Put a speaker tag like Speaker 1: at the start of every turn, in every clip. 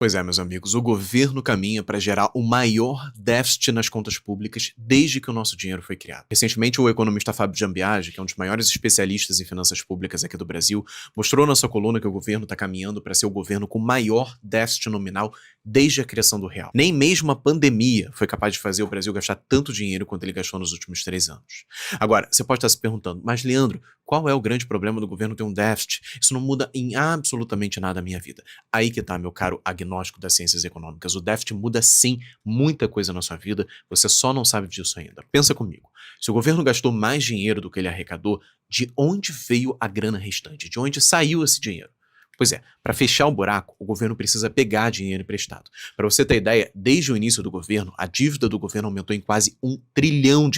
Speaker 1: Pois é, meus amigos, o governo caminha para gerar o maior déficit nas contas públicas desde que o nosso dinheiro foi criado. Recentemente, o economista Fábio Jambiagi, que é um dos maiores especialistas em finanças públicas aqui do Brasil, mostrou na sua coluna que o governo está caminhando para ser o governo com maior déficit nominal desde a criação do real. Nem mesmo a pandemia foi capaz de fazer o Brasil gastar tanto dinheiro quanto ele gastou nos últimos 3 anos. Agora, você pode estar se perguntando, mas Leandro, qual é o grande problema do governo ter um déficit? Isso não muda em absolutamente nada a minha vida. Aí que tá, meu caro agnóstico das ciências econômicas. O déficit muda sim muita coisa na sua vida, você só não sabe disso ainda. Pensa comigo. Se o governo gastou mais dinheiro do que ele arrecadou, de onde veio a grana restante? De onde saiu esse dinheiro? Pois é, para fechar o buraco, o governo precisa pegar dinheiro emprestado. Para você ter ideia, desde o início do governo, a dívida do governo aumentou em quase R$ 1 trilhão.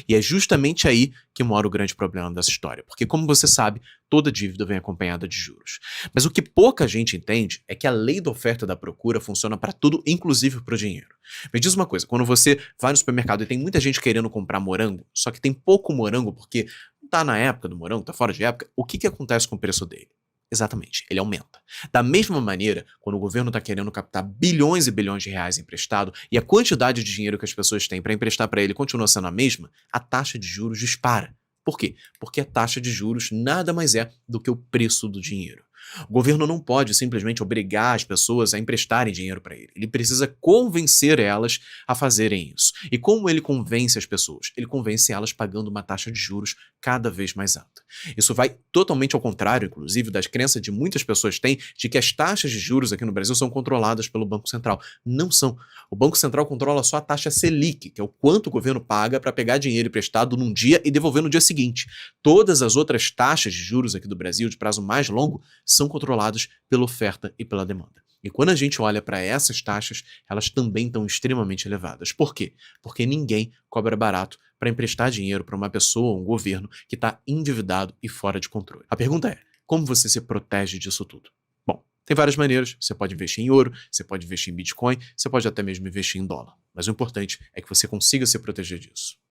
Speaker 1: E é justamente aí que mora o grande problema dessa história. Porque, como você sabe, toda dívida vem acompanhada de juros. Mas o que pouca gente entende é que a lei da oferta e da procura funciona para tudo, inclusive para o dinheiro. Me diz uma coisa, quando você vai no supermercado e tem muita gente querendo comprar morango, só que tem pouco morango porque não está na época do morango, está fora de época, o que acontece com o preço dele? Exatamente, ele aumenta. Da mesma maneira, quando o governo está querendo captar bilhões e bilhões de reais emprestado e a quantidade de dinheiro que as pessoas têm para emprestar para ele continua sendo a mesma, a taxa de juros dispara. Por quê? Porque a taxa de juros nada mais é do que o preço do dinheiro. O governo não pode simplesmente obrigar as pessoas a emprestarem dinheiro para ele. Ele precisa convencer elas a fazerem isso. E como ele convence as pessoas? Ele convence elas pagando uma taxa de juros cada vez mais alta. Isso vai totalmente ao contrário, inclusive, das crenças de muitas pessoas têm de que as taxas de juros aqui no Brasil são controladas pelo Banco Central. Não são. O Banco Central controla só a taxa Selic, que é o quanto o governo paga para pegar dinheiro emprestado num dia e devolver no dia seguinte. Todas as outras taxas de juros aqui do Brasil, de prazo mais longo, são controlados pela oferta e pela demanda. E quando a gente olha para essas taxas, elas também estão extremamente elevadas. Por quê? Porque ninguém cobra barato para emprestar dinheiro para uma pessoa ou um governo que está endividado e fora de controle. A pergunta é, como você se protege disso tudo? Bom, tem várias maneiras. Você pode investir em ouro, você pode investir em Bitcoin, você pode até mesmo investir em dólar. Mas o importante é que você consiga se proteger disso.